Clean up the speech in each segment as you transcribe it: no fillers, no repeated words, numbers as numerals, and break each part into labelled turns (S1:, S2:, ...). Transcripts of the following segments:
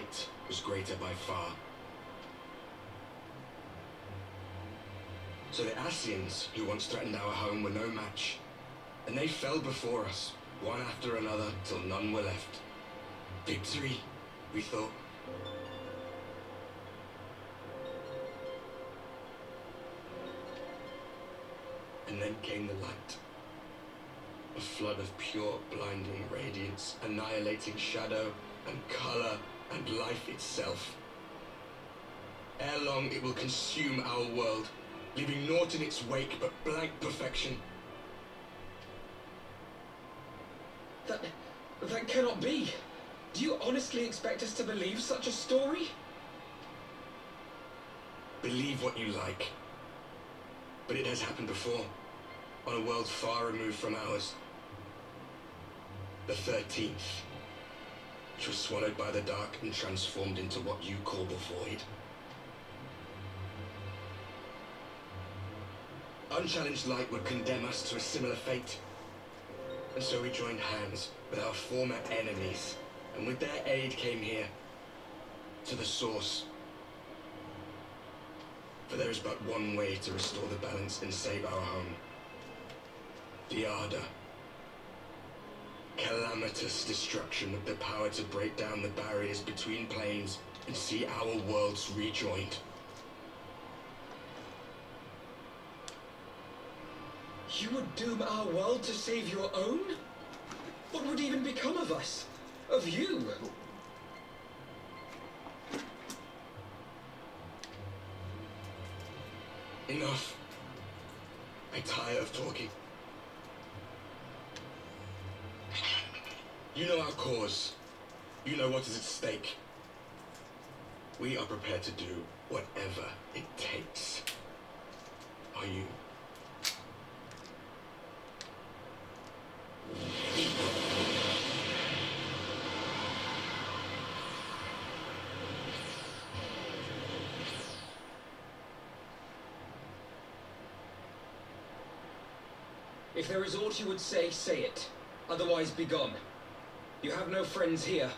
S1: light was greater by far. So the Ascians, who once threatened our home, were no match, and they fell before us, one after another, till none were left. Victory, we thought. And then came the light. A flood of pure, blinding radiance, annihilating shadow and color and life itself. Ere long, it will consume our world, leaving naught in its wake but blank perfection.
S2: That cannot be. Do you honestly expect us to believe such a story?
S1: Believe what you like. But it has happened before, on a world far removed from ours. The 13th, which was swallowed by the dark and transformed into what you call the void. Unchallenged light would condemn us to a similar fate. And so we joined hands with our former enemies, and with their aid came here, to the source. For there is but one way to restore the balance and save our home. The Ardor. Calamitous destruction with the power to break down the barriers between planes and see our worlds rejoined.
S2: You would doom our world to save your own? What would even become of us? Of you?
S1: Enough. I tire of talking. You know our cause. You know what is at stake. We are prepared to do whatever it takes. Are you?
S2: If there is aught you would say, say it. Otherwise, be gone. You have no friends here.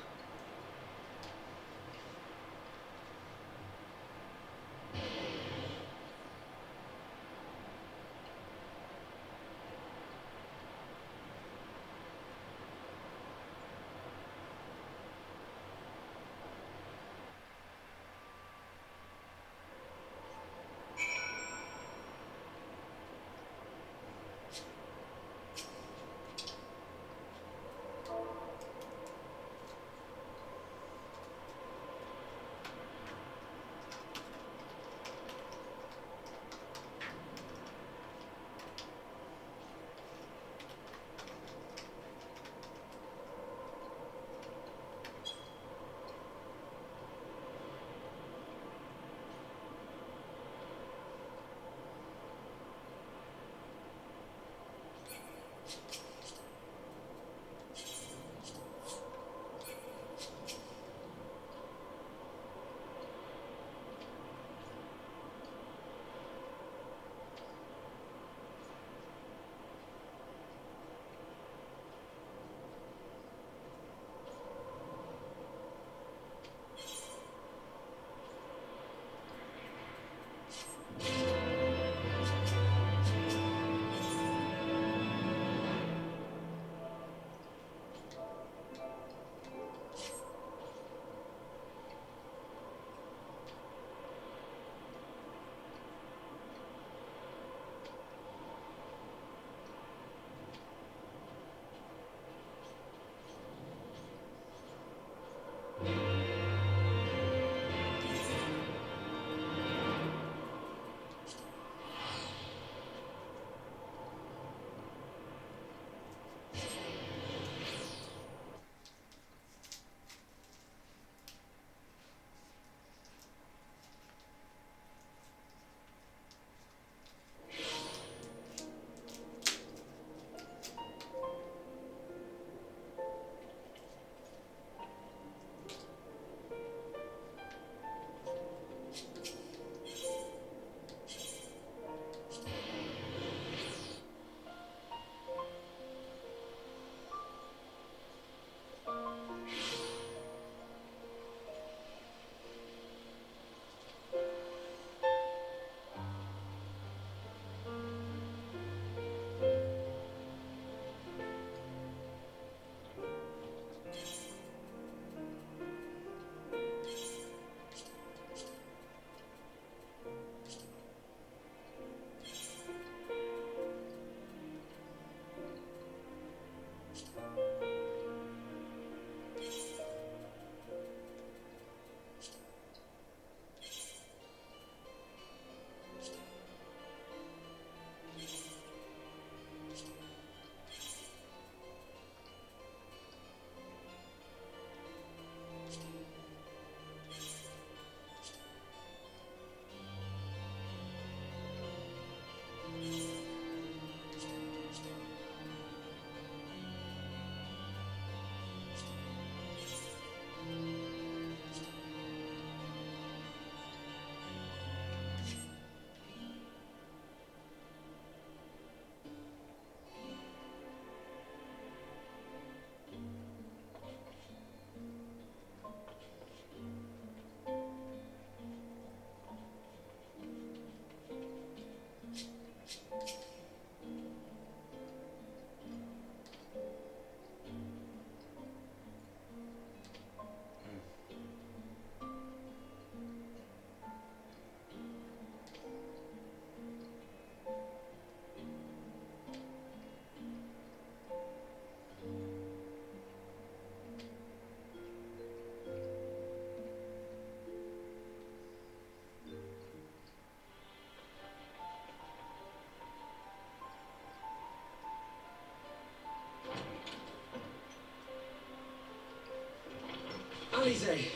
S2: Alize,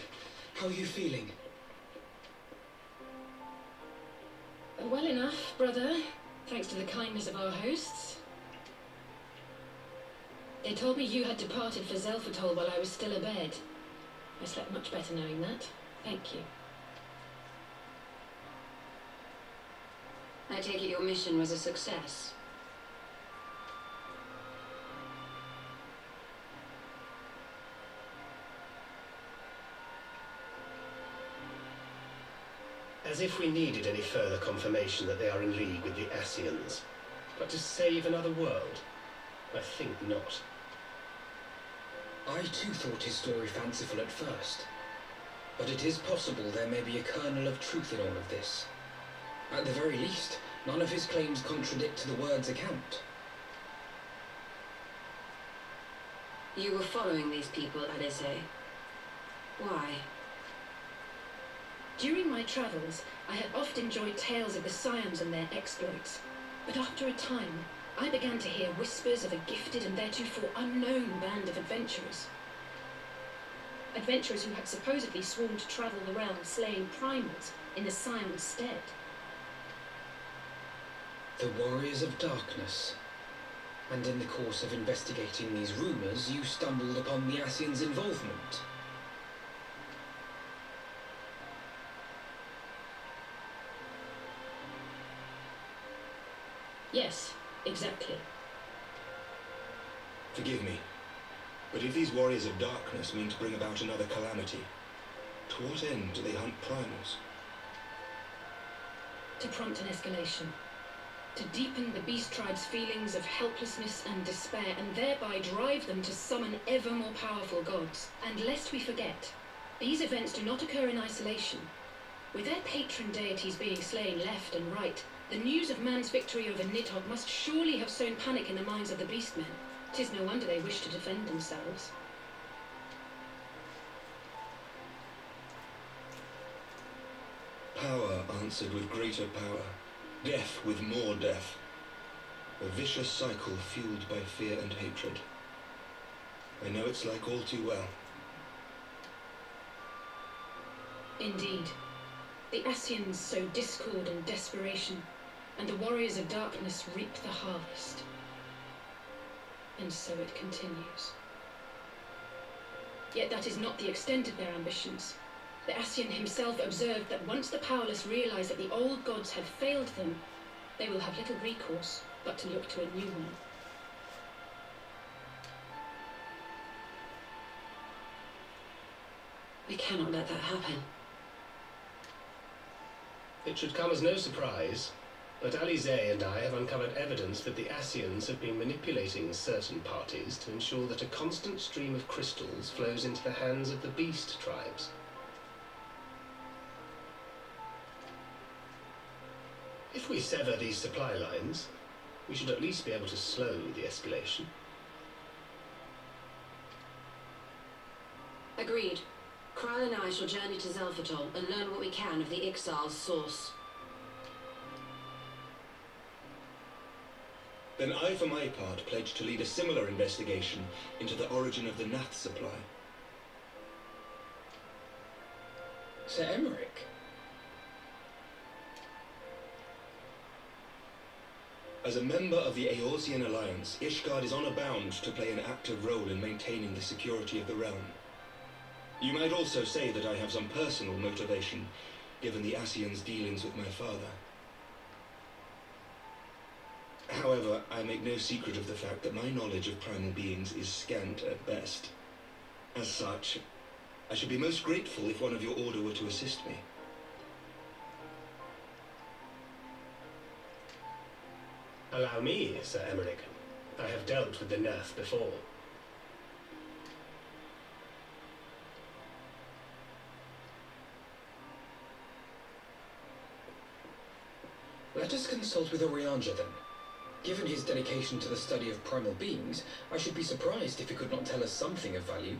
S2: how are you feeling?
S3: Well enough, brother, thanks to the kindness of our hosts. They told me you had departed for Zelphatol while I was still abed. I slept much better knowing that. Thank you.
S4: I take it your mission was a success.
S5: As if we needed any further confirmation that they are in league with the Ascians. But to save another world? I think not.
S2: I too thought his story fanciful at first. But it is possible there may be a kernel of truth in all of this. At the very least, none of his claims contradict the word's account.
S4: You were following these people, Alize. Why?
S3: During my travels, I had oft enjoyed tales of the Scions and their exploits. But after a time, I began to hear whispers of a gifted and theretofore unknown band of adventurers. Adventurers who had supposedly sworn to travel the realm slaying primals in the Scion's stead.
S2: The Warriors of Darkness. And in the course of investigating these rumors, you stumbled upon the Ascians' involvement.
S3: Yes, exactly.
S1: Forgive me, but if these warriors of darkness mean to bring about another calamity, to what end do they hunt primals?
S3: To prompt an escalation. To deepen the beast tribe's feelings of helplessness and despair, and thereby drive them to summon ever more powerful gods. And lest we forget, these events do not occur in isolation. With their patron deities being slain left and right, the news of man's victory over Nidhogg must surely have sown panic in the minds of the beastmen. 'Tis no wonder they wish to defend themselves.
S1: Power answered with greater power, death with more death. A vicious cycle fueled by fear and hatred. I know it's like all too well.
S3: Indeed. The Ascians sow discord and desperation, and the Warriors of Darkness reap the harvest. And so it continues. Yet that is not the extent of their ambitions. The Ascian himself observed that once the powerless realize that the old gods have failed them, they will have little recourse but to look to a new one.
S4: We cannot let that happen.
S5: It should come as no surprise, but Alize and I have uncovered evidence that the Ascians have been manipulating certain parties to ensure that a constant stream of crystals flows into the hands of the beast tribes. If we sever these supply lines, we should at least be able to slow the escalation.
S4: Agreed. Kral and I shall journey to Zelphatol and learn what we can of the Ixal's source.
S1: Then I, for my part, pledge to lead a similar investigation into the origin of the Nath supply.
S2: Sir Emmerich?
S1: As a member of the Eorzean Alliance, Ishgard is honor bound to play an active role in maintaining the security of the realm. You might also say that I have some personal motivation, given the Ascians' dealings with my father. However, I make no secret of the fact that my knowledge of primal beings is scant at best. As such, I should be most grateful if one of your order were to assist me.
S5: Allow me, Sir Emmerich. I have dealt with the Nath before.
S2: Let us consult with Orianja then. Given his dedication to the study of primal beings, I should be surprised if he could not tell us something of value.